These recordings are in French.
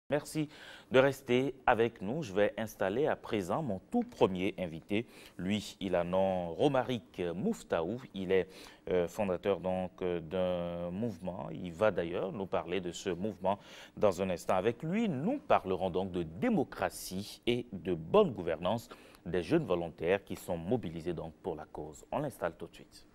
Merci de rester avec nous. Je vais installer à présent mon tout premier invité. Lui, il a nom Romaric Mouftaou. Il est fondateur donc d'un mouvement. Il va d'ailleurs nous parler de ce mouvement dans un instant. Avec lui, nous parlerons donc de démocratie et de bonne gouvernance des jeunes volontaires qui sont mobilisés donc pour la cause. On l'installe tout de suite.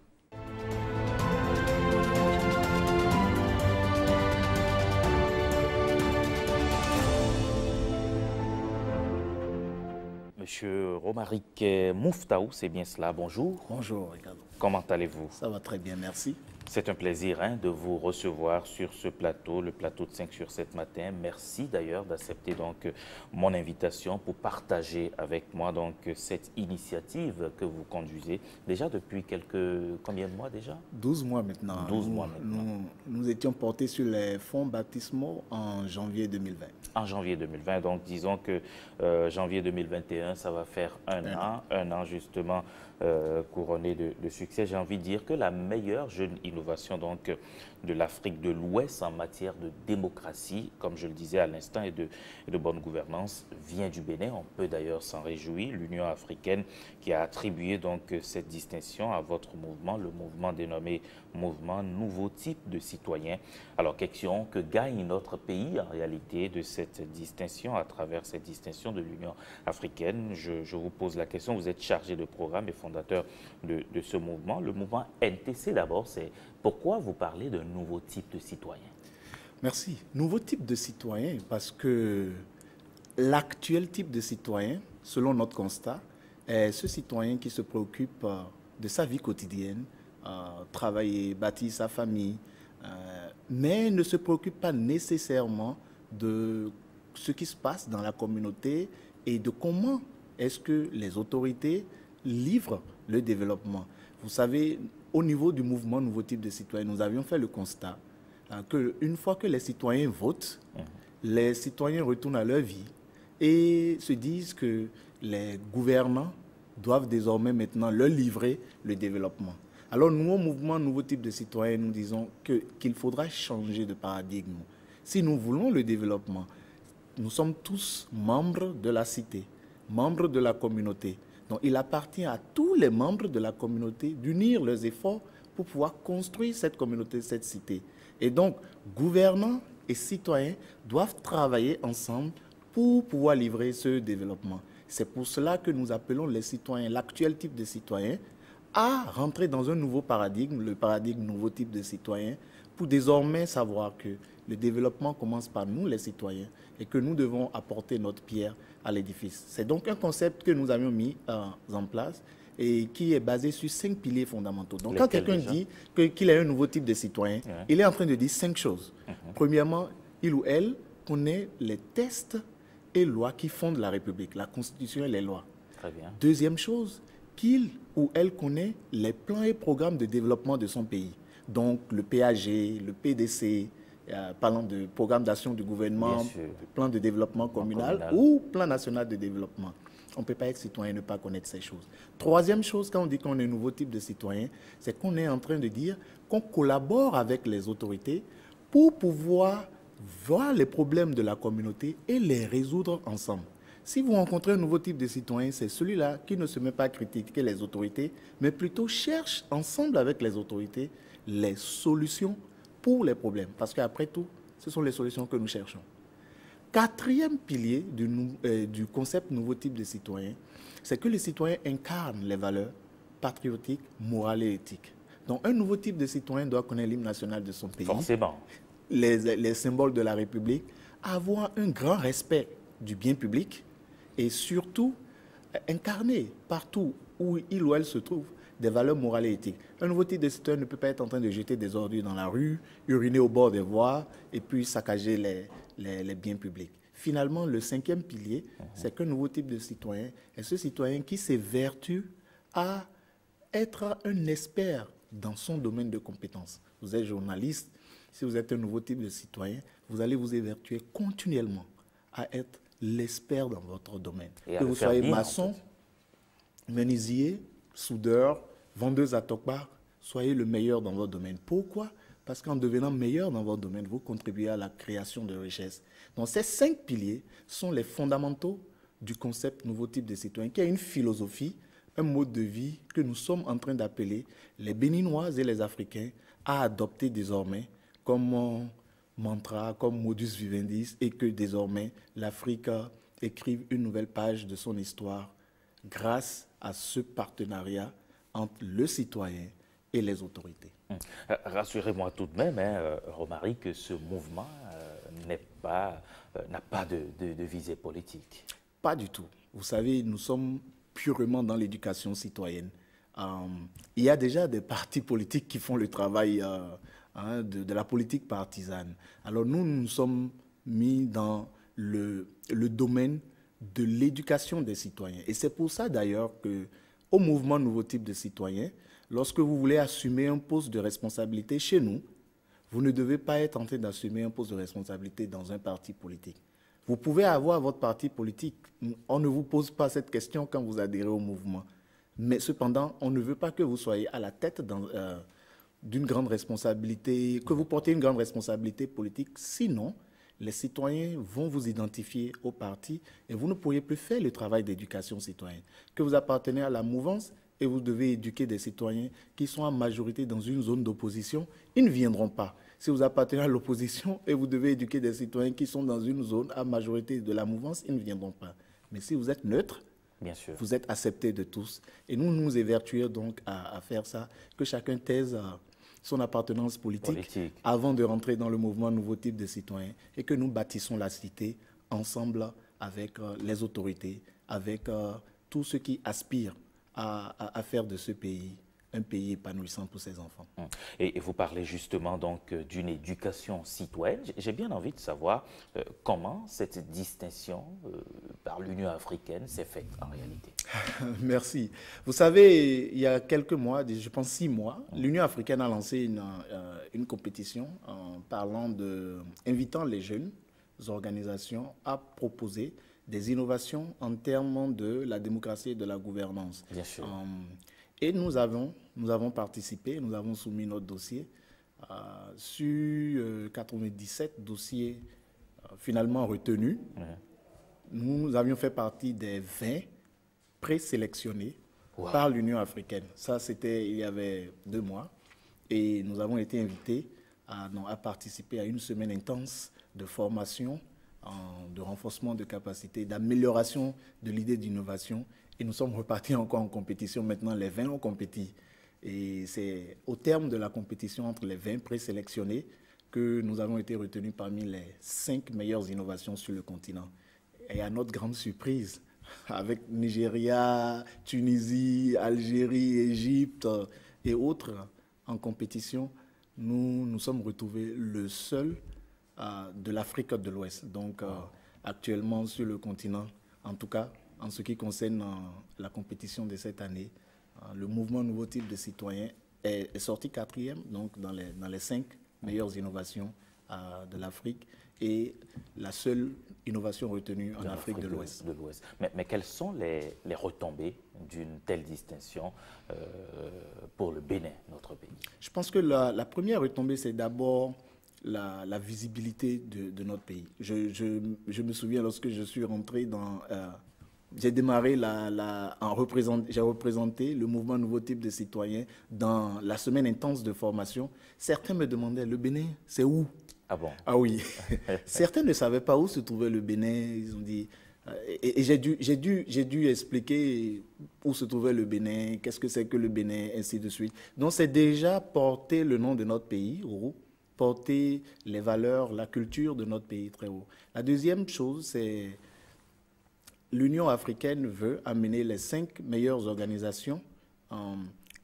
Monsieur Romaric Mouftaou, c'est bien cela, bonjour. Bonjour, Ricardo. Comment allez-vous? Ça va très bien, merci. C'est un plaisir de vous recevoir sur ce plateau, le plateau de 5 sur 7 matin. Merci d'ailleurs d'accepter donc mon invitation pour partager avec moi donc cette initiative que vous conduisez déjà depuis combien de mois déjà? 12 mois maintenant. 12 mois maintenant. Nous étions portés sur les fonds baptismaux en janvier 2020. En janvier 2020, donc disons que janvier 2021, ça va faire un an justement couronné de succès. J'ai envie de dire que la meilleure jeune innovation donc de l'Afrique de l'Ouest en matière de démocratie, comme je le disais à l'instant, et de bonne gouvernance vient du Bénin. On peut d'ailleurs s'en réjouir. L'Union africaine qui a attribué donc cette distinction à votre mouvement, le mouvement dénommé Mouvement Nouveau Type de Citoyens. Alors, question que gagne notre pays en réalité de cette distinction, à travers cette distinction de l'Union africaine. Je vous pose la question, vous êtes chargé de programme et fondateur de ce mouvement. Le mouvement NTC d'abord, c'est pourquoi vous parlez d'un nouveau type de citoyen? Merci. Nouveau type de citoyen parce que l'actuel type de citoyen, selon notre constat, est ce citoyen qui se préoccupe de sa vie quotidienne, travailler, bâtir sa famille, mais ne se préoccupe pas nécessairement de ce qui se passe dans la communauté et de comment est-ce que les autorités livrent le développement. Vous savez, au niveau du mouvement Nouveau Type de Citoyen, nous avions fait le constat qu'une fois que les citoyens votent, les citoyens retournent à leur vie et se disent que les gouvernants doivent désormais maintenant leur livrer le développement. Alors nous, au mouvement Nouveau Type de Citoyen, nous disons qu'il faudra changer de paradigme. Si nous voulons le développement, nous sommes tous membres de la cité, membres de la communauté. Donc il appartient à tous les membres de la communauté d'unir leurs efforts pour pouvoir construire cette communauté, cette cité. Et donc, gouvernants et citoyens doivent travailler ensemble pour pouvoir livrer ce développement. C'est pour cela que nous appelons les citoyens, l'actuel type de citoyen, à rentrer dans un nouveau paradigme, le paradigme nouveau type de citoyen, pour désormais savoir que le développement commence par nous, les citoyens, et que nous devons apporter notre pierre à l'édifice. C'est donc un concept que nous avions mis en place et qui est basé sur 5 piliers fondamentaux. Donc, quand quelqu'un dit qu'il est un nouveau type de citoyen, il est en train de dire 5 choses. Premièrement, il ou elle connaît les textes et lois qui fondent la République, la Constitution et les lois. Très bien. Deuxième chose, qu'il ou elle connaît les plans et programmes de développement de son pays. Donc, le PAG, le PDC, parlant de programme d'action du gouvernement, plan de développement communal ou plan national de développement. On ne peut pas être citoyen et ne pas connaître ces choses. Troisième chose, quand on dit qu'on est un nouveau type de citoyen, c'est qu'on est en train de dire qu'on collabore avec les autorités pour pouvoir voir les problèmes de la communauté et les résoudre ensemble. Si vous rencontrez un nouveau type de citoyen, c'est celui-là qui ne se met pas à critiquer les autorités, mais plutôt cherche ensemble avec les autorités les solutions pour les problèmes. Parce qu'après tout, ce sont les solutions que nous cherchons. Quatrième pilier du concept nouveau type de citoyen, c'est que les citoyens incarnent les valeurs patriotiques, morales et éthiques. Donc un nouveau type de citoyen doit connaître l'hymne national de son pays. Forcément. Les symboles de la République, avoir un grand respect du bien public et surtout incarner partout où il ou elle se trouve des valeurs morales et éthiques. Un nouveau type de citoyen ne peut pas être en train de jeter des ordures dans la rue, uriner au bord des voies et puis saccager les biens publics. Finalement, le cinquième pilier, c'est qu'un nouveau type de citoyen est ce citoyen qui s'évertue à être un expert dans son domaine de compétences. Vous êtes journaliste, si vous êtes un nouveau type de citoyen, vous allez vous évertuer continuellement à être l'expert dans votre domaine. Que vous soyez maçon, menuisier, soudeur, vendeuse à Tokbar, soyez le meilleur dans votre domaine. Pourquoi? parce qu'en devenant meilleur dans votre domaine, vous contribuez à la création de richesses. Donc ces 5 piliers sont les fondamentaux du concept nouveau type de citoyen, qui est une philosophie, un mode de vie que nous sommes en train d'appeler les Béninois et les Africains à adopter désormais comme mantra, comme modus vivendi, et que désormais l'Afrique écrive une nouvelle page de son histoire grâce à ce partenariat entre le citoyen et les autorités. Rassurez-moi tout de même, Romary, que ce mouvement n'a pas de visée politique. Pas du tout. Vous savez, nous sommes purement dans l'éducation citoyenne. Il y a déjà des partis politiques qui font le travail de la politique partisane. Alors nous, nous sommes mis dans le domaine de l'éducation des citoyens. Et c'est pour ça d'ailleurs qu'au mouvement Nouveau Type de Citoyens, lorsque vous voulez assumer un poste de responsabilité chez nous, vous ne devez pas être en train d'assumer un poste de responsabilité dans un parti politique. Vous pouvez avoir votre parti politique. On ne vous pose pas cette question quand vous adhérez au mouvement. Mais cependant, on ne veut pas que vous soyez à la tête d'une grande responsabilité, que vous portez une grande responsabilité politique. Sinon, les citoyens vont vous identifier au parti et vous ne pourriez plus faire le travail d'éducation citoyenne. Que vous appartenez à la mouvance et vous devez éduquer des citoyens qui sont en majorité dans une zone d'opposition, ils ne viendront pas. Si vous appartenez à l'opposition et vous devez éduquer des citoyens qui sont dans une zone à majorité de la mouvance, ils ne viendront pas. Mais si vous êtes neutre, bien sûr, vous êtes accepté de tous. Et nous nous évertuons donc à faire ça, que chacun taise son appartenance politique avant de rentrer dans le mouvement Nouveau Type de Citoyens et que nous bâtissons la cité ensemble avec les autorités, avec tous ceux qui aspirent à faire de ce pays un pays épanouissant pour ses enfants. Et vous parlez justement donc d'une éducation citoyenne. J'ai bien envie de savoir comment cette distinction par l'Union africaine s'est faite en réalité. Merci. Vous savez, il y a quelques mois, je pense 6 mois, l'Union africaine a lancé une compétition en invitant les jeunes organisations à proposer des innovations en termes de la démocratie et de la gouvernance. Bien sûr. Et nous avons participé, nous avons soumis notre dossier sur 97 dossiers finalement retenus. Nous avions fait partie des 20 présélectionnés par l'Union africaine. Ça, c'était il y avait 2 mois. Et nous avons été invités à participer à une semaine intense de formation, de renforcement de capacités, d'amélioration de l'idée d'innovation. Et nous sommes repartis encore en compétition. Maintenant, les 20 ont compétit. Et c'est au terme de la compétition entre les 20 présélectionnés que nous avons été retenus parmi les 5 meilleures innovations sur le continent. Et à notre grande surprise, avec Nigeria, Tunisie, Algérie, Égypte et autres en compétition, nous nous sommes retrouvés le seul de l'Afrique de l'Ouest. Donc actuellement sur le continent, en tout cas, en ce qui concerne la compétition de cette année, le mouvement Nouveau Type de Citoyens est sorti 4e, donc dans les 5 meilleures innovations de l'Afrique et la seule innovation retenue en Afrique de l'Ouest. Mais quelles sont les retombées d'une telle distinction pour le Bénin, notre pays? Je pense que la première retombée, c'est d'abord la visibilité de notre pays. Je me souviens lorsque je suis rentré dans... j'ai démarré j'ai représenté le mouvement Nouveau Type de Citoyens dans la semaine intense de formation. Certains me demandaient, le Bénin, c'est où? Ah bon? Ah oui. Certains ne savaient pas où se trouvait le Bénin. Ils ont dit... Et j'ai dû expliquer où se trouvait le Bénin, qu'est-ce que c'est que le Bénin, ainsi de suite. Donc c'est déjà porter le nom de notre pays haut, porter les valeurs, la culture de notre pays très haut. La deuxième chose, c'est... L'Union africaine veut amener les 5 meilleures organisations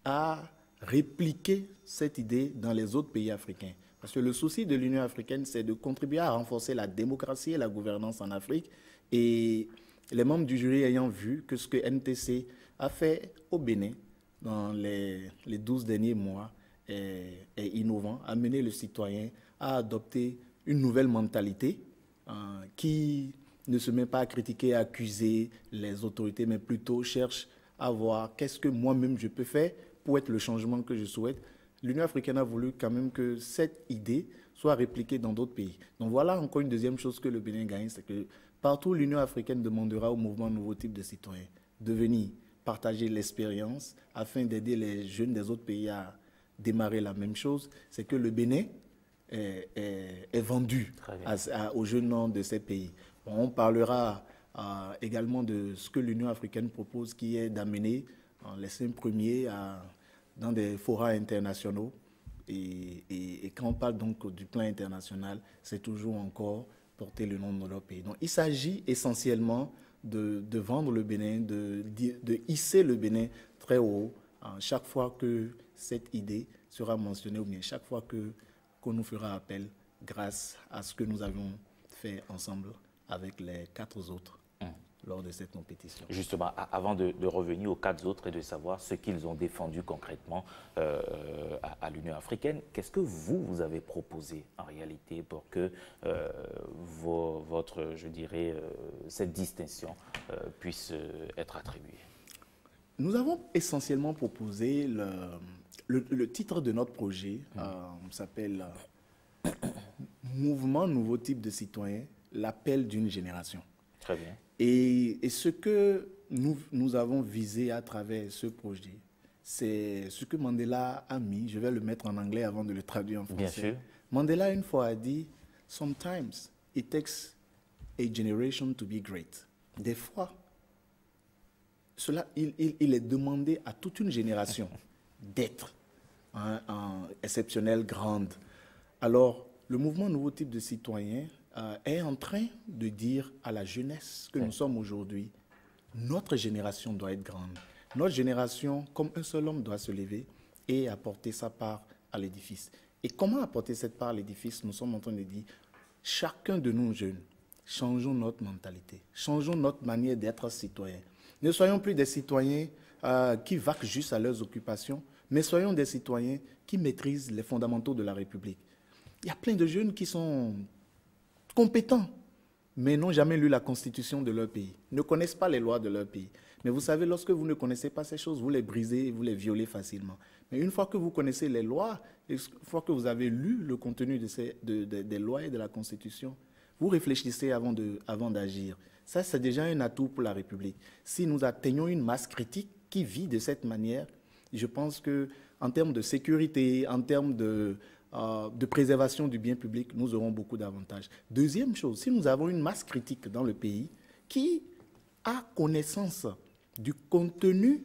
à répliquer cette idée dans les autres pays africains. Parce que le souci de l'Union africaine, c'est de contribuer à renforcer la démocratie et la gouvernance en Afrique. Et les membres du jury ayant vu que ce que NTC a fait au Bénin dans les 12 derniers mois est innovant, amener le citoyen à adopter une nouvelle mentalité qui ne se met pas à critiquer, à accuser les autorités, mais plutôt cherche à voir qu'est-ce que moi-même je peux faire pour être le changement que je souhaite. l'Union africaine a voulu quand même que cette idée soit répliquée dans d'autres pays. Donc voilà encore une deuxième chose que le Bénin gagne, c'est que partout l'Union africaine demandera au mouvement Nouveau Type de Citoyens de venir partager l'expérience afin d'aider les jeunes des autres pays à démarrer la même chose. C'est que le Bénin est vendu aux jeunes de ces pays. Bon, on parlera également de ce que l'Union africaine propose, qui est d'amener les 5 premiers dans des forats internationaux. Et quand on parle donc du plan international, c'est toujours encore porter le nom de leur pays. Donc il s'agit essentiellement de vendre le Bénin, de hisser le Bénin très haut chaque fois que cette idée sera mentionnée ou bien chaque fois qu'on nous fera appel grâce à ce que nous avons fait ensemble avec les 4 autres lors de cette compétition. Justement, avant de revenir aux 4 autres et de savoir ce qu'ils ont défendu concrètement à l'Union africaine, qu'est-ce que vous avez proposé en réalité pour que votre, je dirais, cette distinction puisse être attribuée? Nous avons essentiellement proposé le titre de notre projet, s'appelle Mouvement Nouveau Type de Citoyen, l'appel d'une génération. Très bien. Et ce que nous avons visé à travers ce projet, c'est ce que Mandela a mis, je vais le mettre en anglais avant de le traduire en français. Bien sûr. Mandela, une fois, a dit « Sometimes it takes a generation to be great ». Des fois, il est demandé à toute une génération d'être exceptionnelle, grande. Alors, le mouvement Nouveau Type de Citoyen est en train de dire à la jeunesse que nous sommes aujourd'hui, notre génération doit être grande. Notre génération, comme un seul homme, doit se lever et apporter sa part à l'édifice. Et comment apporter cette part à l'édifice? Nous sommes en train de dire, chacun de nous jeunes, changeons notre mentalité, changeons notre manière d'être citoyen. Ne soyons plus des citoyens qui vaquent juste à leurs occupations, mais soyons des citoyens qui maîtrisent les fondamentaux de la République. Il y a plein de jeunes qui sont compétents, mais n'ont jamais lu la constitution de leur pays, ne connaissent pas les lois de leur pays. Mais vous savez, lorsque vous ne connaissez pas ces choses, vous les brisez et vous les violez facilement. Mais une fois que vous connaissez les lois, une fois que vous avez lu le contenu des lois et de la constitution, vous réfléchissez avant d'agir. Ça, c'est déjà un atout pour la République. Si nous atteignons une masse critique qui vit de cette manière, je pense qu'en termes de sécurité, en termes de préservation du bien public, nous aurons beaucoup d'avantages. Deuxième chose, si nous avons une masse critique dans le pays qui a connaissance du contenu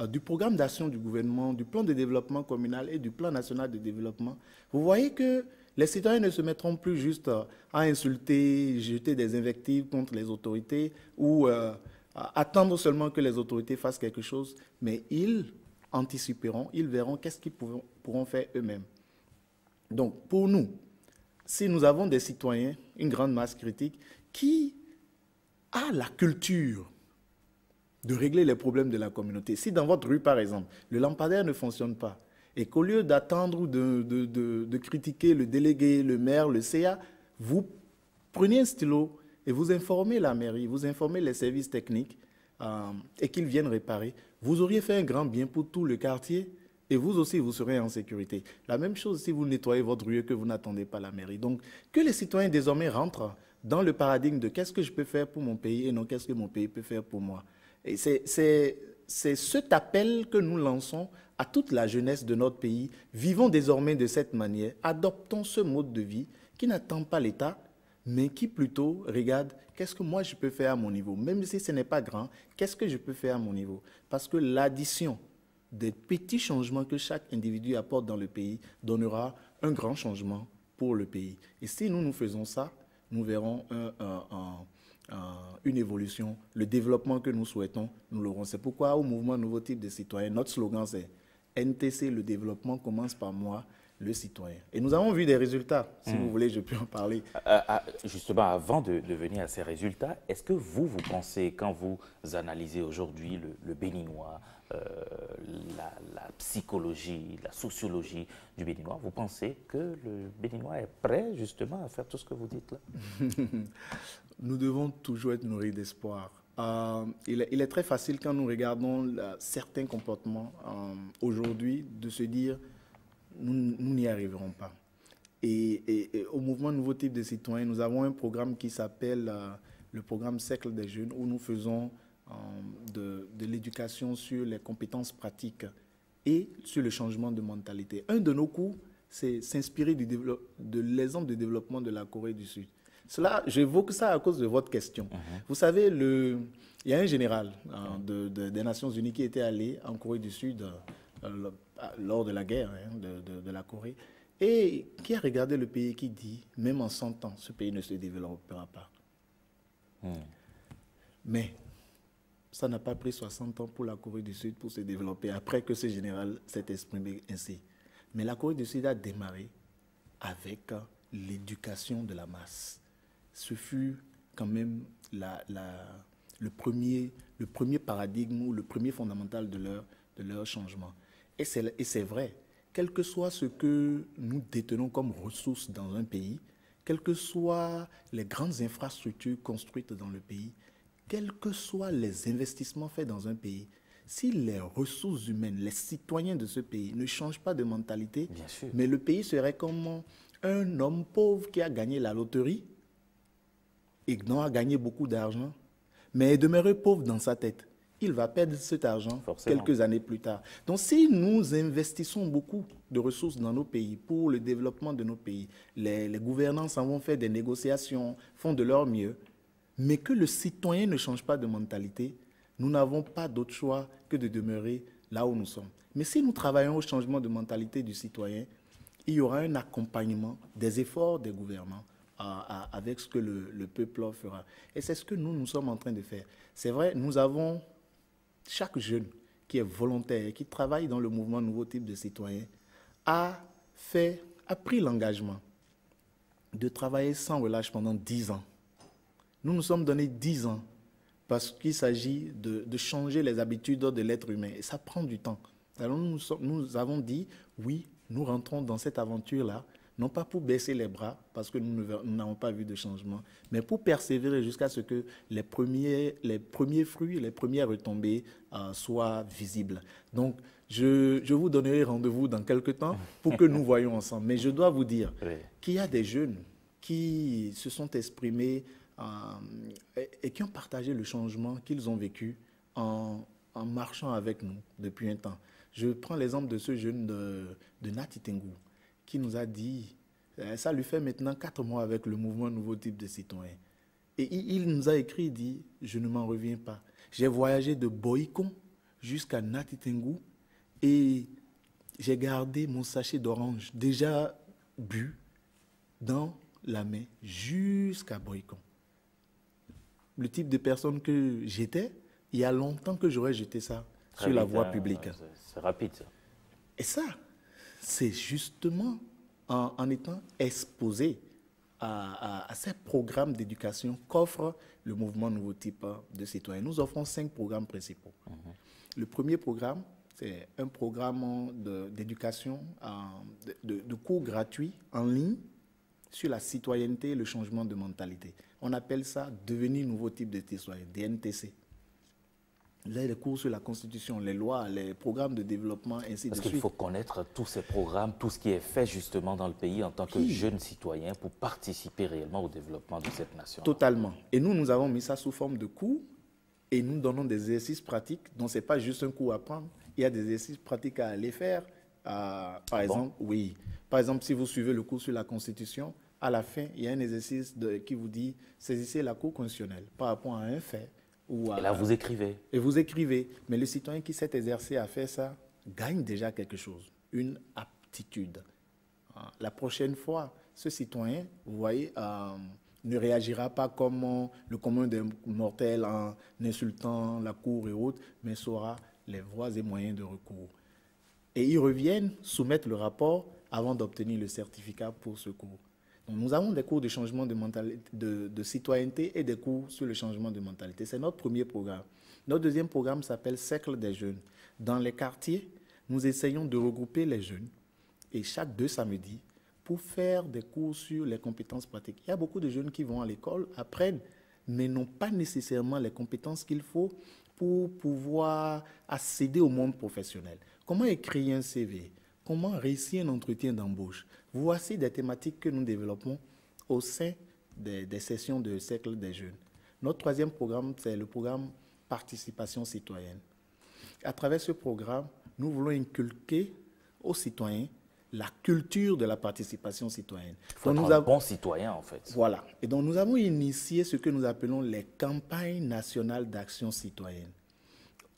du programme d'action du gouvernement, du plan de développement communal et du plan national de développement, vous voyez que les citoyens ne se mettront plus juste à insulter, jeter des invectives contre les autorités ou attendre seulement que les autorités fassent quelque chose, mais ils anticiperont, ils verront qu'est-ce qu'ils pourront faire eux-mêmes. Donc, pour nous, si nous avons des citoyens, une grande masse critique, qui a la culture de régler les problèmes de la communauté. Si dans votre rue, par exemple, le lampadaire ne fonctionne pas, et qu'au lieu d'attendre ou de critiquer le délégué, le maire, le CA, vous prenez un stylo et vous informez la mairie, vous informez les services techniques et qu'ils viennent réparer, vous auriez fait un grand bien pour tout le quartier et vous aussi, vous serez en sécurité. La même chose si vous nettoyez votre rue et que vous n'attendez pas la mairie. Donc, que les citoyens désormais rentrent dans le paradigme de qu'est-ce que je peux faire pour mon pays et non qu'est-ce que mon pays peut faire pour moi. Et c'est cet appel que nous lançons à toute la jeunesse de notre pays. Vivons désormais de cette manière, adoptons ce mode de vie qui n'attend pas l'État, mais qui plutôt regarde qu'est-ce que moi je peux faire à mon niveau. Même si ce n'est pas grand, qu'est-ce que je peux faire à mon niveau? Parce que l'addition des petits changements que chaque individu apporte dans le pays donnera un grand changement pour le pays. Et si nous faisons ça, nous verrons une évolution, le développement que nous souhaitons, nous l'aurons. C'est pourquoi au mouvement Nouveau Type de Citoyens, notre slogan c'est NTC, le développement commence par moi, le citoyen. Et nous avons vu des résultats. Si vous voulez, je peux en parler. Justement, avant de venir à ces résultats, est-ce que vous pensez, quand vous analysez aujourd'hui le béninois, la psychologie, la sociologie du béninois, vous pensez que le béninois est prêt justement à faire tout ce que vous dites là? Nous devons toujours être nourris d'espoir. Il est très facile quand nous regardons certains comportements aujourd'hui de se dire nous n'y arriverons pas. Et au mouvement Nouveau Type de Citoyens, nous avons un programme qui s'appelle le programme Cercle des Jeunes, où nous faisons de l'éducation sur les compétences pratiques et sur le changement de mentalité. Un de nos cours, c'est s'inspirer de l'exemple de développement de la Corée du Sud. Cela, j'évoque ça à cause de votre question. Vous savez, il y a un général des Nations Unies qui était allé en Corée du Sud lors de la guerre de la Corée et qui a regardé le pays et qui dit, même en 100 ans, ce pays ne se développera pas. Mais ça n'a pas pris 60 ans pour la Corée du Sud pour se développer, après que ce général s'est exprimé ainsi. Mais la Corée du Sud a démarré avec l'éducation de la masse. Ce fut quand même le premier paradigme ou le premier fondamental de leur changement. Et c'est vrai, quel que soit ce que nous détenons comme ressources dans un pays, quelles que soient les grandes infrastructures construites dans le pays, quels que soient les investissements faits dans un pays, si les ressources humaines, les citoyens de ce pays ne changent pas de mentalité, mais le pays serait comme un homme pauvre qui a gagné la loterie et dont a gagné beaucoup d'argent, mais est demeuré pauvre dans sa tête. Il va perdre cet argent quelques années plus tard. Donc si nous investissons beaucoup de ressources dans nos pays pour le développement de nos pays, les gouvernants s'en vont faire des négociations, font de leur mieux, mais que le citoyen ne change pas de mentalité, nous n'avons pas d'autre choix que de demeurer là où nous sommes. Mais si nous travaillons au changement de mentalité du citoyen, il y aura un accompagnement des efforts des gouvernants avec ce que le peuple fera. Et c'est ce que nous sommes en train de faire. C'est vrai, nous avons chaque jeune qui est volontaire, qui travaille dans le mouvement Nouveau Type de Citoyens, a pris l'engagement de travailler sans relâche pendant 10 ans. Nous nous sommes donné 10 ans parce qu'il s'agit de changer les habitudes de l'être humain. Et ça prend du temps. Alors nous avons dit, oui, nous rentrons dans cette aventure-là, non pas pour baisser les bras, parce que nous n'avons pas vu de changement, mais pour persévérer jusqu'à ce que les premiers fruits, les premières retombées soient visibles. Donc, je vous donnerai rendez-vous dans quelques temps pour que nous voyions ensemble. Mais je dois vous dire qu'il y a des jeunes qui se sont exprimés et qui ont partagé le changement qu'ils ont vécu en marchant avec nous depuis un temps. Je prends l'exemple de ce jeune de Nati Tengu qui nous a dit, ça lui fait maintenant 4 mois avec le mouvement Nouveau Type de Citoyens. Et il nous a écrit, il dit, je ne m'en reviens pas. J'ai voyagé de Boïkon jusqu'à Nati Tengu et j'ai gardé mon sachet d'orange déjà bu dans la main jusqu'à Boïkon. Le type de personne que j'étais, il y a longtemps que j'aurais jeté ça sur la voie publique. C'est rapide, ça. Et ça, c'est justement en étant exposé à ces programmes d'éducation qu'offre le mouvement Nouveau Type de Citoyens. Nous offrons 5 programmes principaux. Le premier programme, c'est un programme d'éducation, de cours gratuits en ligne sur la citoyenneté et le changement de mentalité. On appelle ça « Devenir Nouveau Type de Citoyen », DNTC. Là, les cours sur la Constitution, les lois, les programmes de développement, ainsi de suite. Parce qu'il faut connaître tous ces programmes, tout ce qui est fait justement dans le pays en tant que jeune citoyen pour participer réellement au développement de cette nation. Totalement. Et nous avons mis ça sous forme de cours et nous donnons des exercices pratiques. Donc, ce n'est pas juste un cours à prendre. Il y a des exercices pratiques à aller faire. Par exemple, si vous suivez le cours sur la Constitution, à la fin, il y a un exercice qui vous dit « Saisissez la Cour constitutionnelle par rapport à un fait ». Et là, vous écrivez. Et vous écrivez. Mais le citoyen qui s'est exercé à faire ça gagne déjà quelque chose, une aptitude. La prochaine fois, ce citoyen, vous voyez, ne réagira pas comme le commun des mortels en insultant la cour et autres, mais saura les voies et moyens de recours. Et ils reviennent soumettre le rapport avant d'obtenir le certificat pour ce cours. Donc, nous avons des cours de changement de mentalité, de citoyenneté et des cours sur le changement de mentalité. C'est notre premier programme. Notre deuxième programme s'appelle Cercle des jeunes. Dans les quartiers, nous essayons de regrouper les jeunes et chaque 2 samedis pour faire des cours sur les compétences pratiques. Il y a beaucoup de jeunes qui vont à l'école, apprennent, mais n'ont pas nécessairement les compétences qu'il faut pour pouvoir accéder au monde professionnel. Comment écrire un CV ? comment réussir un entretien d'embauche. Voici des thématiques que nous développons au sein des sessions de cercle des jeunes. Notre troisième programme, c'est le programme Participation citoyenne. À travers ce programme, nous voulons inculquer aux citoyens la culture de la participation citoyenne. Il faut être un bon citoyen, en fait. Voilà. Et donc, nous avons initié ce que nous appelons les campagnes nationales d'action citoyenne.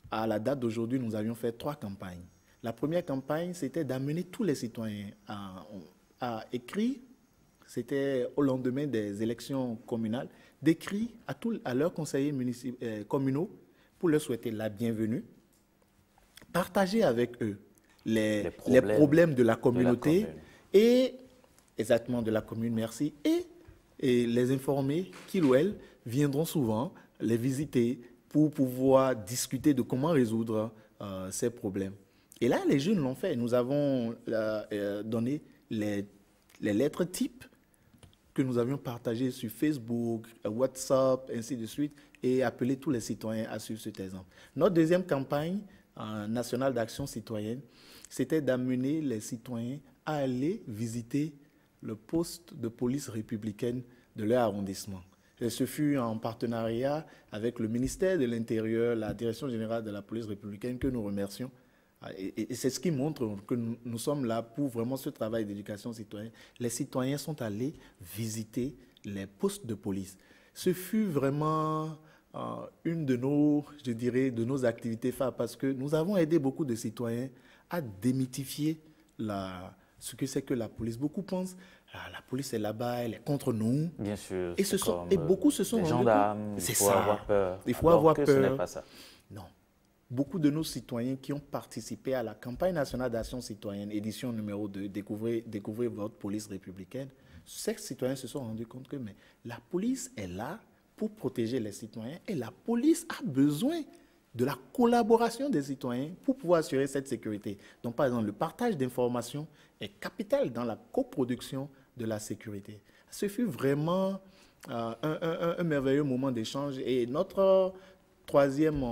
À la date d'aujourd'hui, nous avions fait 3 campagnes. La première campagne, c'était d'amener tous les citoyens à écrire, c'était au lendemain des élections communales, d'écrire à leurs conseillers communaux pour leur souhaiter la bienvenue, partager avec eux les problèmes de la communauté et exactement de la commune, merci, et les informer qu'ils ou elles viendront souvent les visiter pour pouvoir discuter de comment résoudre ces problèmes. Et là, les jeunes l'ont fait. Nous avons donné les lettres types que nous avions partagées sur Facebook, WhatsApp, ainsi de suite, et appelé tous les citoyens à suivre cet exemple. Notre deuxième campagne nationale d'action citoyenne, c'était d'amener les citoyens à aller visiter le poste de police républicaine de leur arrondissement. Et ce fut en partenariat avec le ministère de l'Intérieur, la Direction générale de la police républicaine, que nous remercions. Et c'est ce qui montre que nous sommes là pour vraiment ce travail d'éducation citoyenne. Les citoyens sont allés visiter les postes de police. Ce fut vraiment une de nos, je dirais, de nos activités phares parce que nous avons aidé beaucoup de citoyens à démythifier ce que c'est que la police. Beaucoup pensent la police est là-bas, elle est contre nous. Bien sûr. Et beaucoup se sont rendus compte. Gendarmes, il faut avoir peur. Il faut avoir peur. Ce n'est pas ça. Non. Beaucoup de nos citoyens qui ont participé à la campagne nationale d'action citoyenne, édition numéro 2, découvrez votre police républicaine, ces citoyens se sont rendus compte que la police est là pour protéger les citoyens et la police a besoin de la collaboration des citoyens pour pouvoir assurer cette sécurité. Donc, par exemple, le partage d'informations est capital dans la coproduction de la sécurité. Ce fut vraiment un merveilleux moment d'échange et notre troisième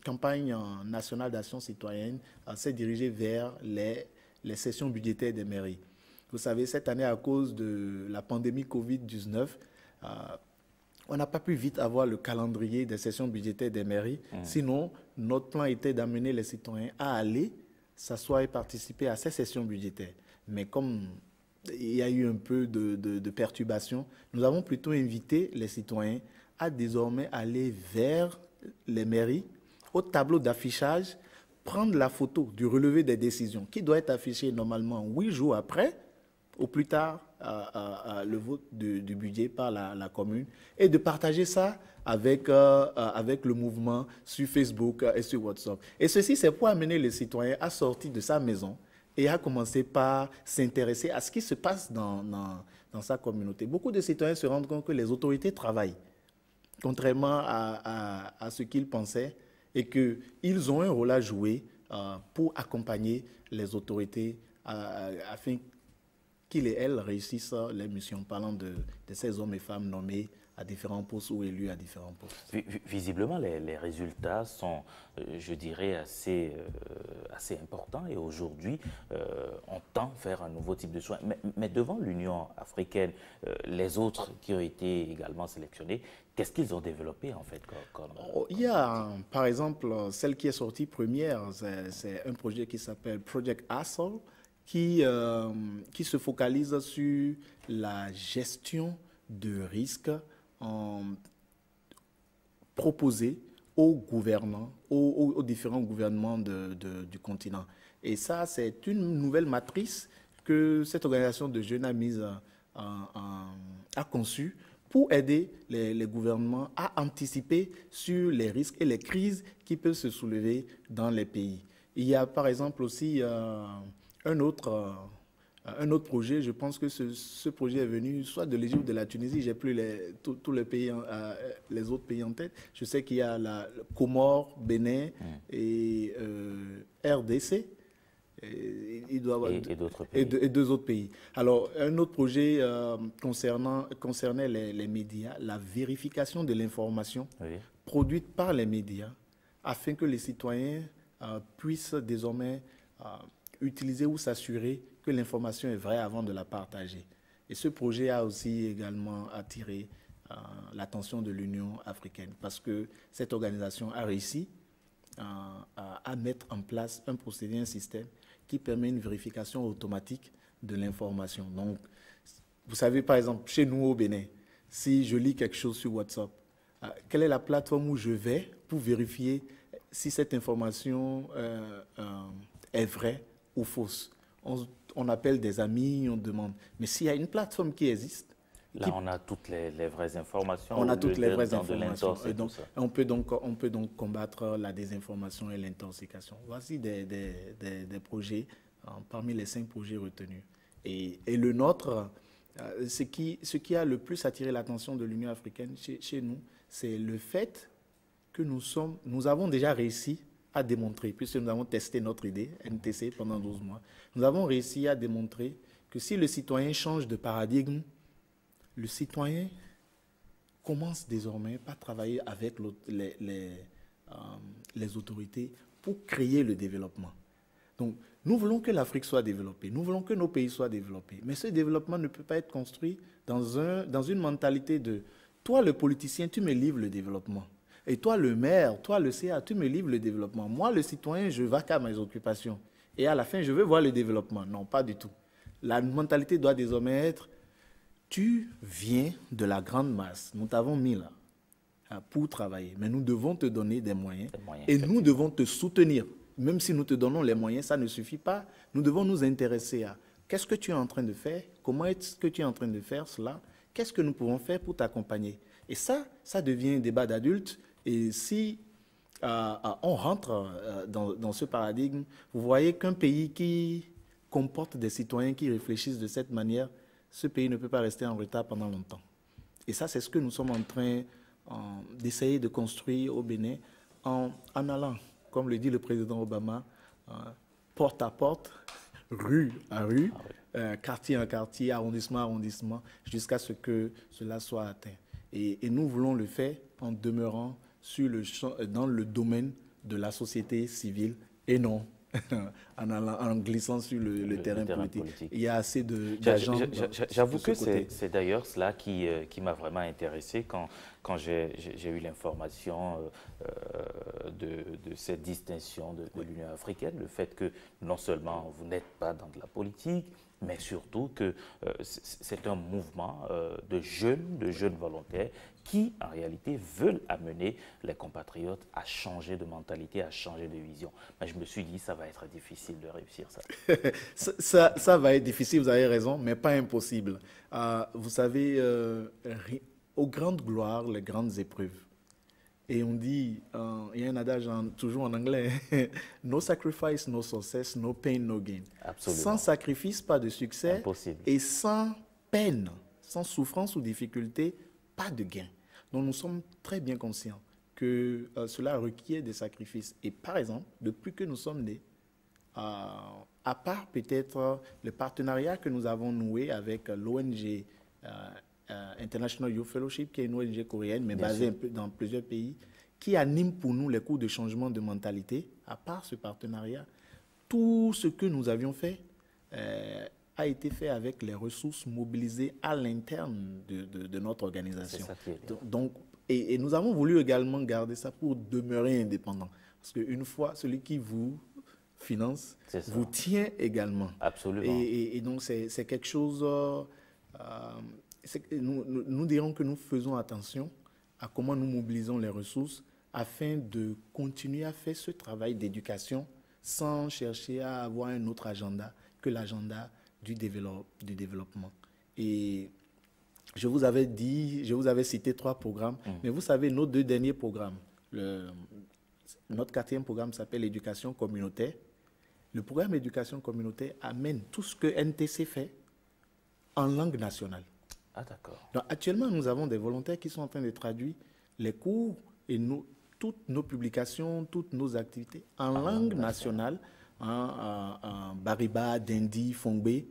campagne nationale d'action citoyenne s'est dirigée vers les sessions budgétaires des mairies. Vous savez, cette année, à cause de la pandémie Covid-19, on n'a pas pu vite avoir le calendrier des sessions budgétaires des mairies. Sinon, notre plan était d'amener les citoyens à aller s'asseoir et participer à ces sessions budgétaires. Mais comme il y a eu un peu de perturbation, nous avons plutôt invité les citoyens à désormais aller vers les mairies, au tableau d'affichage, prendre la photo du relevé des décisions qui doit être affiché normalement 8 jours après, au plus tard le vote du budget par la commune, et de partager ça avec le mouvement sur Facebook et sur WhatsApp. Et ceci, c'est pour amener les citoyens à sortir de sa maison et à commencer par s'intéresser à ce qui se passe dans sa communauté. Beaucoup de citoyens se rendent compte que les autorités travaillent, contrairement à ce qu'ils pensaient, et qu'ils ont un rôle à jouer pour accompagner les autorités afin qu'ils et elles réussissent les missions, parlant de ces hommes et femmes nommés à différents postes ou élus à différents postes. Visiblement, les résultats sont, je dirais, assez importants et aujourd'hui, on tend vers un nouveau type de soins. Mais devant l'Union africaine, les autres qui ont été également sélectionnés, qu'est-ce qu'ils ont développé en fait Il y a, par exemple, celle qui est sortie première, c'est un projet qui s'appelle Project ASSOL, qui se focalise sur la gestion de risques proposés aux gouvernants, aux différents gouvernements du continent. Et ça, c'est une nouvelle matrice que cette organisation de jeunes a conçue pour aider les gouvernements à anticiper sur les risques et les crises qui peuvent se soulever dans les pays. Il y a par exemple aussi un autre projet, je pense que ce projet est venu soit de l'Égypte ou de la Tunisie, j'ai plus tous les pays, les autres pays en tête. Je sais qu'il y a la Comores, Bénin et RDC. Et deux autres pays. Alors, un autre projet concernait les médias, la vérification de l'information produite par les médias, afin que les citoyens puissent désormais utiliser ou s'assurer que l'information est vraie avant de la partager. Et ce projet a aussi également attiré l'attention de l'Union africaine parce que cette organisation a réussi à mettre en place un procédé, un système qui permet une vérification automatique de l'information. Donc, vous savez, par exemple, chez nous au Bénin, si je lis quelque chose sur WhatsApp, quelle est la plateforme où je vais pour vérifier si cette information est vraie ou fausse? On appelle des amis, on demande. Mais s'il y a une plateforme qui existe, là, on a toutes les vraies informations. On a toutes les vraies informations. Et donc, on peut donc combattre la désinformation et l'intoxication. Voici des projets parmi les 5 projets retenus. Et le nôtre, ce qui a le plus attiré l'attention de l'Union africaine chez nous, c'est le fait que nous avons déjà réussi à démontrer, puisque nous avons testé notre idée, NTC, pendant 12 mois, nous avons réussi à démontrer que si le citoyen change de paradigme, le citoyen commence désormais par travailler avec les autorités pour créer le développement. Donc, nous voulons que l'Afrique soit développée, nous voulons que nos pays soient développés, mais ce développement ne peut pas être construit dans une mentalité de « toi, le politicien, tu me livres le développement ». Et toi, le maire, toi, le CA, tu me livres le développement. Moi, le citoyen, je vais qu'à mes occupations. Et à la fin, je veux voir le développement. Non, pas du tout. La mentalité doit désormais être, tu viens de la grande masse. Nous t'avons mis là pour travailler. Mais nous devons te donner des moyens. Et nous devons te soutenir. Même si nous te donnons les moyens, ça ne suffit pas. Nous devons nous intéresser à qu'est-ce que tu es en train de faire, comment est-ce que tu es en train de faire cela, qu'est-ce que nous pouvons faire pour t'accompagner. Et ça devient un débat d'adultes. Et si on rentre dans ce paradigme, vous voyez qu'un pays qui comporte des citoyens qui réfléchissent de cette manière, ce pays ne peut pas rester en retard pendant longtemps. Et ça, c'est ce que nous sommes en train d'essayer de construire au Bénin en allant, comme le dit le président Obama, porte à porte, rue à rue, quartier en quartier, arrondissement à arrondissement, jusqu'à ce que cela soit atteint. Et nous voulons le faire en demeurant dans le domaine de la société civile et non en glissant sur le terrain politique. Il y a assez d'agents. J'avoue que c'est d'ailleurs cela qui m'a vraiment intéressé quand j'ai eu l'information de cette distinction de l'Union africaine, le fait que non seulement vous n'êtes pas dans de la politique, mais surtout que c'est un mouvement de jeunes volontaires qui, en réalité, veulent amener les compatriotes à changer de mentalité, à changer de vision. Mais je me suis dit, ça va être difficile de réussir ça. Ça va être difficile, vous avez raison, mais pas impossible. Vous savez, aux grandes gloires, les grandes épreuves. Et on dit, il y a un adage toujours en anglais, no sacrifice, no success, no pain, no gain. Absolument. Sans sacrifice, pas de succès. Impossible. Et sans peine, sans souffrance ou difficulté, pas de gain. Donc nous sommes très bien conscients que cela requiert des sacrifices. Et par exemple, depuis que nous sommes nés, à part peut-être le partenariat que nous avons noué avec l'ONG International Youth Fellowship, qui est une ONG coréenne, mais basée dans plusieurs pays, qui anime pour nous les cours de changement de mentalité. À part ce partenariat, tout ce que nous avions fait a été fait avec les ressources mobilisées à l'interne de notre organisation. C'est ça qui est bien. Donc, et nous avons voulu également garder ça pour demeurer indépendants. Parce qu'une fois, celui qui vous finance vous tient également. Absolument. Et donc, c'est quelque chose... nous dirons que nous faisons attention à comment nous mobilisons les ressources afin de continuer à faire ce travail d'éducation sans chercher à avoir un autre agenda que l'agenda du développement. Et je vous avais cité 3 programmes, mais vous savez, nos 2 derniers programmes, notre 4e programme s'appelle l'éducation communautaire. Le programme éducation communautaire amène tout ce que NTC fait en langue nationale. Ah, d'accord. Donc, actuellement, nous avons des volontaires qui sont en train de traduire les cours et toutes nos publications, toutes nos activités en langue nationale, en Bariba, Dindi, Fongbe,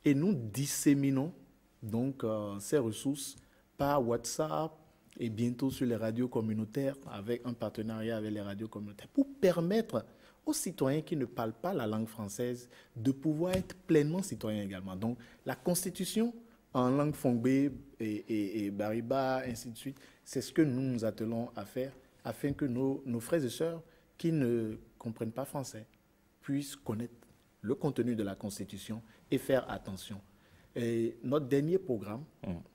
et nous disséminons donc ces ressources par WhatsApp et bientôt sur les radios communautaires avec un partenariat avec les radios communautaires pour permettre aux citoyens qui ne parlent pas la langue française de pouvoir être pleinement citoyens également. Donc, la Constitution en langue fongbé et bariba, ainsi de suite, c'est ce que nous nous attelons à faire afin que nos frères et sœurs qui ne comprennent pas français puissent connaître le contenu de la Constitution et faire attention. Et notre dernier programme,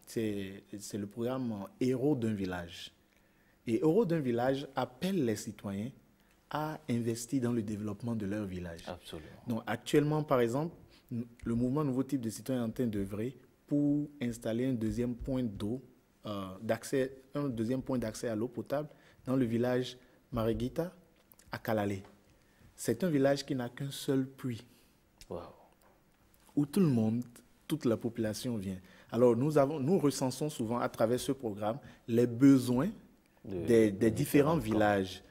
c'est le programme Héros d'un village. Et Héros d'un village appelle les citoyens à investir dans le développement de leur village. Absolument. Donc actuellement, par exemple, le mouvement Nouveau Type de Citoyens est en train d'œuvrer pour installer un deuxième point d'eau, un deuxième point d'accès à l'eau potable dans le village Mareguita à Kalalé. C'est un village qui n'a qu'un seul puits, où tout le monde, toute la population vient. Alors nous recensons souvent à travers ce programme les besoins des différents villages.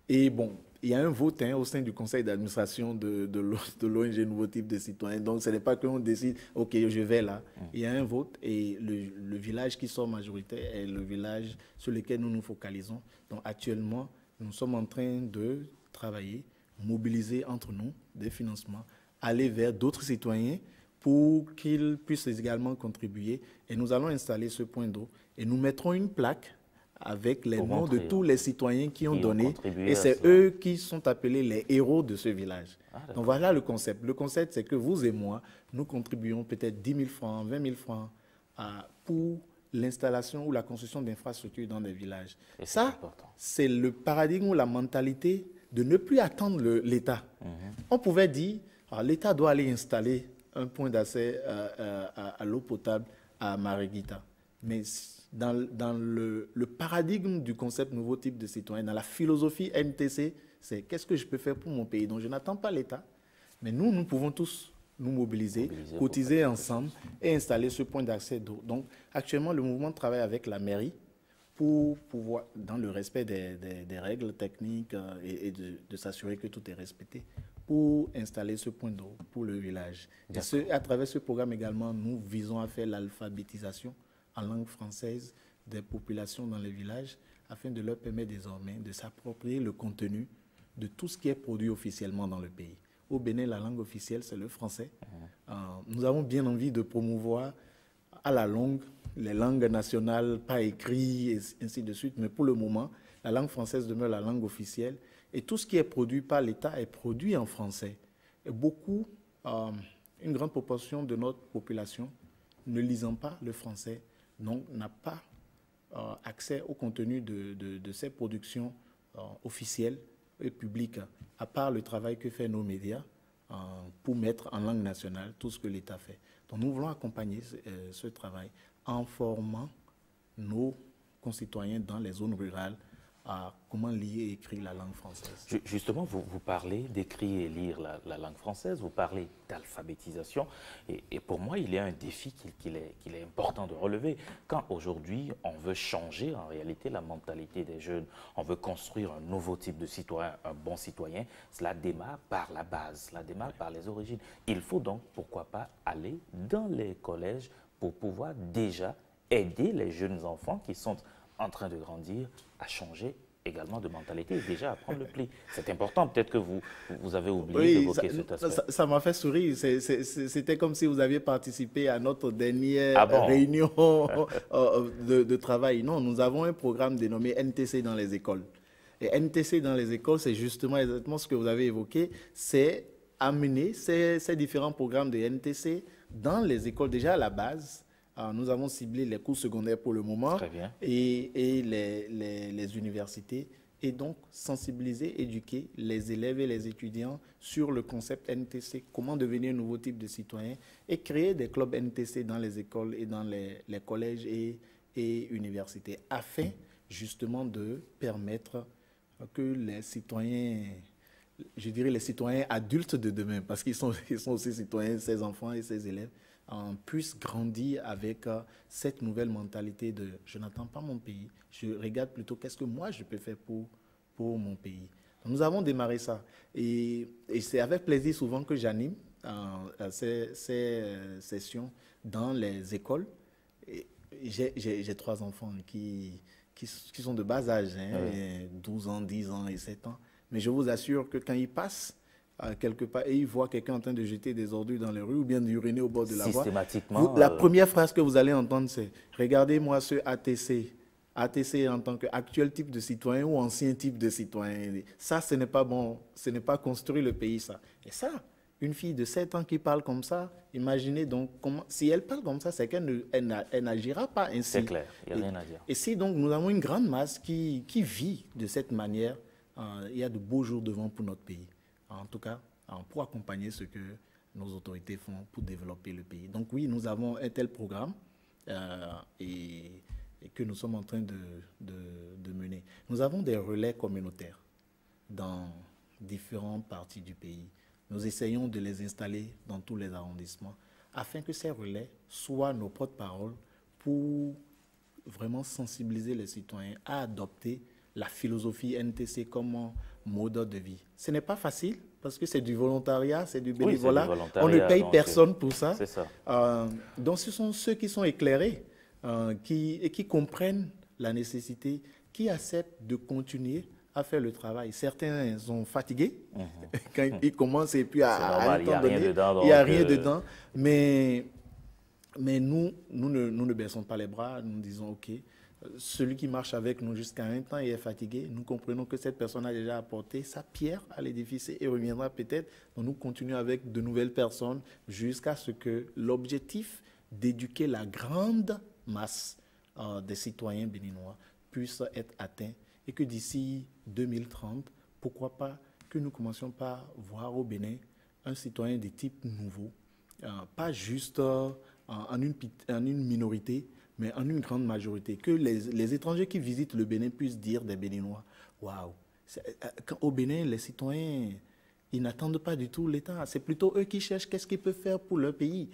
Et bon, il y a un vote au sein du conseil d'administration de l'ONG Nouveau Type de Citoyens. Donc ce n'est pas qu'on décide, ok, je vais là. Il y a un vote et le village qui sort majoritaire est le village sur lequel nous nous focalisons. Donc actuellement, nous sommes en train de travailler, mobiliser entre nous des financements, aller vers d'autres citoyens pour qu'ils puissent également contribuer. Et nous allons installer ce point d'eau et nous mettrons une plaque avec les noms de tous les citoyens qui ont donné. Et c'est eux qui sont appelés les héros de ce village. Donc voilà le concept. Le concept, c'est que vous et moi, nous contribuons peut-être 10 000 francs, 20 000 francs pour l'installation ou la construction d'infrastructures dans des villages. Et ça, c'est le paradigme ou la mentalité de ne plus attendre l'État. On pouvait dire, l'État doit aller installer un point d'accès à l'eau potable à Mareguita. Mais dans le paradigme du concept Nouveau Type de Citoyen, dans la philosophie NTC, c'est qu'est-ce que je peux faire pour mon pays. Donc je n'attends pas l'État, mais nous pouvons tous nous mobiliser cotiser ensemble et installer ce point d'accès d'eau. Donc actuellement, le mouvement travaille avec la mairie pour pouvoir, dans le respect des règles techniques et de s'assurer que tout est respecté, pour installer ce point d'eau pour le village. Et à travers ce programme également, nous visons à faire l'alphabétisation en langue française des populations dans les villages afin de leur permettre désormais de s'approprier le contenu de tout ce qui est produit officiellement dans le pays. Au Bénin, la langue officielle, c'est le français. Nous avons bien envie de promouvoir à la longue les langues nationales, pas écrites, et ainsi de suite. Mais pour le moment, la langue française demeure la langue officielle. Et tout ce qui est produit par l'État est produit en français. Et beaucoup, une grande proportion de notre population, ne lisant pas le français, donc n'a pas accès au contenu de ces productions officielles et publiques, à part le travail que font nos médias pour mettre en langue nationale tout ce que l'État fait. Donc nous voulons accompagner ce travail en formant nos concitoyens dans les zones rurales à comment lire et écrire la langue française. Justement, vous parlez d'écrire et lire la langue française, vous parlez d'alphabétisation, et pour moi, il y a un défi qu'il est important de relever. Quand aujourd'hui, on veut changer en réalité la mentalité des jeunes, on veut construire un nouveau type de citoyen, un bon citoyen, cela démarre par la base, cela démarre par les origines. Il faut donc, pourquoi pas, aller dans les collèges pour pouvoir déjà aider les jeunes enfants qui sont en train de grandir, à changer également de mentalité et déjà à prendre le pli. C'est important, peut-être que vous avez oublié d'évoquer cet aspect. Ça m'a fait sourire, c'était comme si vous aviez participé à notre dernière réunion de travail. Non, nous avons un programme dénommé NTC dans les écoles. Et NTC dans les écoles, c'est justement exactement ce que vous avez évoqué, c'est amener ces différents programmes de NTC dans les écoles déjà à la base. Alors, nous avons ciblé les cours secondaires pour le moment et les universités, et donc sensibiliser, éduquer les élèves et les étudiants sur le concept NTC, comment devenir un nouveau type de citoyen, et créer des clubs NTC dans les écoles et dans les collèges et universités, afin justement de permettre que les citoyens, je dirais les citoyens adultes de demain, parce qu'ils sont aussi citoyens, ces enfants et ces élèves, puissent grandir avec cette nouvelle mentalité de « je n'attends pas mon pays, je regarde plutôt qu'est-ce que moi je peux faire pour mon pays ». Nous avons démarré ça et c'est avec plaisir souvent que j'anime ces sessions dans les écoles. J'ai 3 enfants qui sont de bas âge, 12 ans, 10 ans et 7 ans. Mais je vous assure que quand ils passent quelque part et ils voient quelqu'un en train de jeter des ordures dans les rues ou bien d'uriner au bord de la voie, Systématiquement. la première phrase que vous allez entendre, c'est « Regardez-moi ce ATC ». ATC en tant qu'actuel type de citoyen ou ancien type de citoyen. Ça, ce n'est pas bon. Ce n'est pas construire le pays, ça. Et ça, une fille de 7 ans qui parle comme ça, imaginez donc comment... Si elle parle comme ça, c'est qu'elle n'agira pas ainsi. C'est clair, il n'y a rien à dire. Et si donc nous avons une grande masse qui vit de cette manière, il y a de beaux jours devant pour notre pays. En tout cas, pour accompagner ce que nos autorités font pour développer le pays. Donc oui, nous avons un tel programme et que nous sommes en train de mener. Nous avons des relais communautaires dans différentes parties du pays. Nous essayons de les installer dans tous les arrondissements afin que ces relais soient nos porte-paroles pour vraiment sensibiliser les citoyens à adopter la philosophie NTC comme mode de vie. Ce n'est pas facile parce que c'est du volontariat, c'est du bénévolat. Oui, on ne paye personne pour ça. C'est ça. Donc ce sont ceux qui sont éclairés et qui comprennent la nécessité, qui acceptent de continuer à faire le travail. Certains sont fatigués quand ils commencent et puis à un temps donné, il n'y a rien dedans. Mais nous ne baissons pas les bras, nous disons OK, celui qui marche avec nous jusqu'à un temps et est fatigué, nous comprenons que cette personne a déjà apporté sa pierre à l'édifice et reviendra peut-être. Donc nous continuons avec de nouvelles personnes jusqu'à ce que l'objectif d'éduquer la grande masse des citoyens béninois puisse être atteint et que d'ici 2030, pourquoi pas que nous commencions par voir au Bénin un citoyen de type nouveau, pas juste en une minorité, mais en une grande majorité, que les étrangers qui visitent le Bénin puissent dire des Béninois, waouh, au Bénin, les citoyens, ils n'attendent pas du tout l'État. C'est plutôt eux qui cherchent qu'est-ce qu'ils peuvent faire pour leur pays.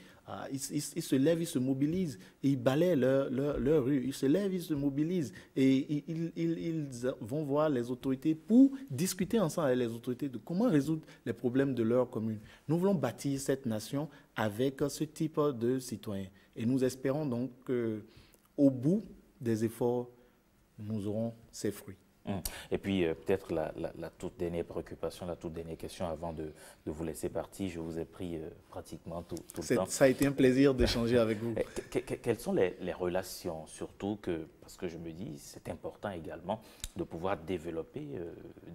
Ils se lèvent, ils se mobilisent, et ils balaient leur rue. Ils se lèvent, ils se mobilisent et ils vont voir les autorités pour discuter ensemble avec les autorités de comment résoudre les problèmes de leur commune. Nous voulons bâtir cette nation avec ce type de citoyens. Et nous espérons donc qu'au bout des efforts, nous aurons ces fruits. Et puis, peut-être la toute dernière préoccupation, la toute dernière question avant de vous laisser partir. Je vous ai pris pratiquement tout le temps. Ça a été un plaisir d'échanger avec vous. Quelles sont les relations, surtout parce que je me dis, c'est important également de pouvoir développer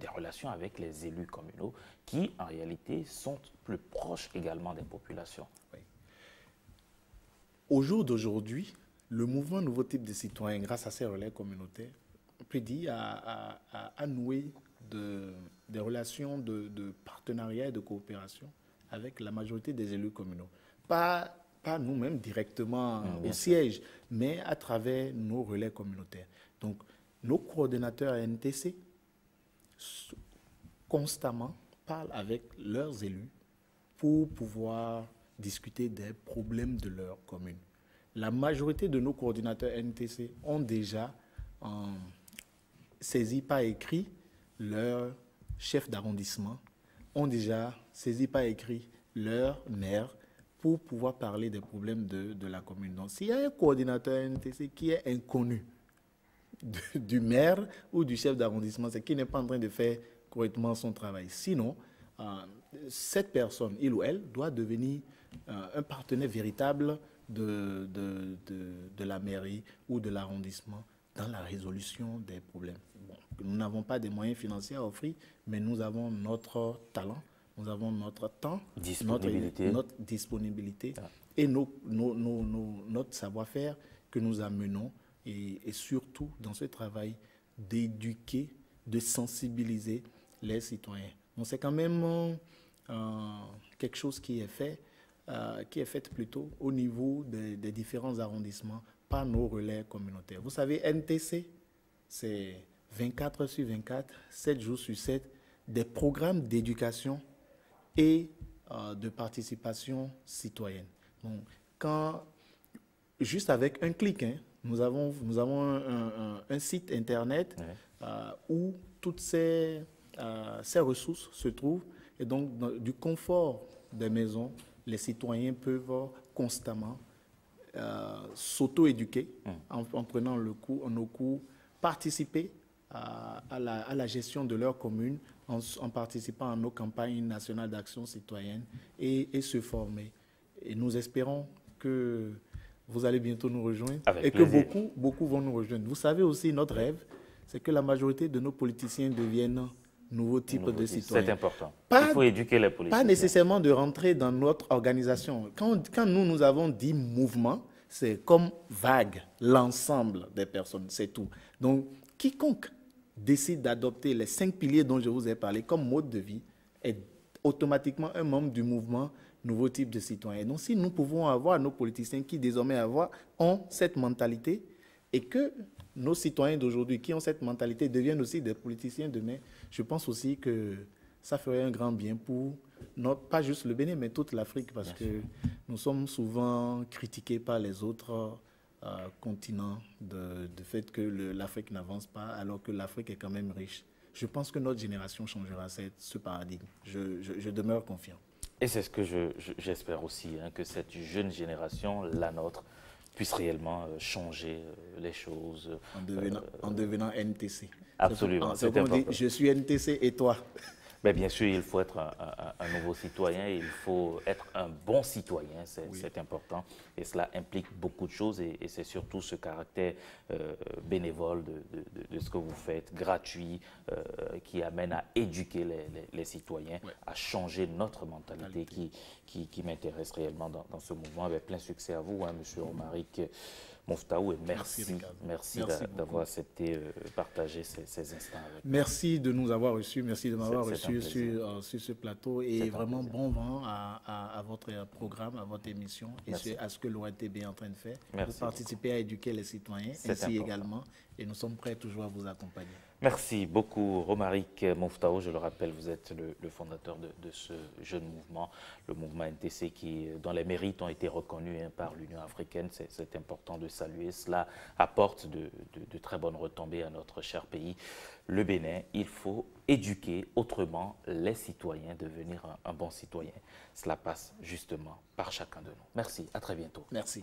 des relations avec les élus communaux qui, en réalité, sont plus proches également des populations. Oui. Au jour d'aujourd'hui, le mouvement Nouveau Type de Citoyens, grâce à ces relais communautaires, prédit à nouer des relations de partenariat et de coopération avec la majorité des élus communaux. Pas nous-mêmes directement au siège, mais à travers nos relais communautaires. Donc, nos coordonnateurs NTC constamment parlent avec leurs élus pour pouvoir discuter des problèmes de leur commune. La majorité de nos coordinateurs NTC ont déjà saisi par écrit leur chef d'arrondissement, ont déjà saisi par écrit leur maire pour pouvoir parler des problèmes de la commune. Donc, s'il y a un coordinateur NTC qui est inconnu du maire ou du chef d'arrondissement, c'est qu'il n'est pas en train de faire correctement son travail. Sinon, cette personne, il ou elle, doit devenir un partenaire véritable de la mairie ou de l'arrondissement dans la résolution des problèmes. Bon, nous n'avons pas de moyens financiers à offrir, mais nous avons notre talent, nous avons notre temps, notre disponibilité et notre savoir-faire que nous amenons et surtout dans ce travail d'éduquer, de sensibiliser les citoyens. Donc c'est quand même quelque chose qui est fait plutôt au niveau des différents arrondissements par nos relais communautaires. Vous savez, NTC, c'est 24 sur 24, 7 jours sur 7, des programmes d'éducation et de participation citoyenne. Donc, juste avec un clic, nous avons un site internet où toutes ces ressources se trouvent. Et donc, du confort des maisons, les citoyens peuvent constamment s'auto-éduquer en prenant nos cours, participer à la gestion de leur commune en participant à nos campagnes nationales d'action citoyenne et se former. Et nous espérons que vous allez bientôt nous rejoindre Avec et que plaisir. beaucoup vont nous rejoindre. Vous savez aussi, notre rêve, c'est que la majorité de nos politiciens deviennent nouveaux types de citoyens. C'est important. Pas, Il faut éduquer les politiciens. pas nécessairement de rentrer dans notre organisation. Quand nous avons dit mouvement, c'est comme vague, l'ensemble des personnes, c'est tout. Donc, quiconque décide d'adopter les 5 piliers dont je vous ai parlé comme mode de vie est automatiquement un membre du mouvement nouveau type de citoyen. Donc, si nous pouvons avoir nos politiciens qui désormais ont cette mentalité et que nos citoyens d'aujourd'hui qui ont cette mentalité deviennent aussi des politiciens demain, je pense aussi que ça ferait un grand bien pour pas juste le Bénin, mais toute l'Afrique, parce que nous sommes souvent critiqués par les autres continents du fait que l'Afrique n'avance pas, alors que l'Afrique est quand même riche. Je pense que notre génération changera ce paradigme. Je demeure confiant. Et c'est ce que j'espère aussi, hein, que cette jeune génération, la nôtre, puisse réellement changer les choses. En devenant NTC. Absolument, c'est comme on dit, je suis NTC et toi. Mais bien sûr, il faut être un nouveau citoyen, il faut être un bon citoyen, c'est important. Et cela implique beaucoup de choses et c'est surtout ce caractère bénévole de ce que vous faites, gratuit, qui amène à éduquer les citoyens, à changer notre mentalité qui m'intéresse réellement dans ce mouvement. Avec plein succès à vous, hein, M. Romaric Moftaou, et merci d'avoir accepté partager ces instants avec nous. Merci de nous avoir reçus, merci de m'avoir reçu sur ce plateau et vraiment bon vent à votre programme, à votre émission et à ce que l'ONTB est en train de faire. Vous participez à éduquer les citoyens ainsi également et nous sommes prêts toujours à vous accompagner. Merci beaucoup Romaric Moftaou. Je le rappelle, vous êtes le fondateur de ce jeune mouvement, le mouvement NTC dont les mérites ont été reconnus par l'Union africaine. C'est important de saluer. Cela apporte de très bonnes retombées à notre cher pays, le Bénin. Il faut éduquer autrement les citoyens, devenir un bon citoyen. Cela passe justement par chacun de nous. Merci, à très bientôt. Merci.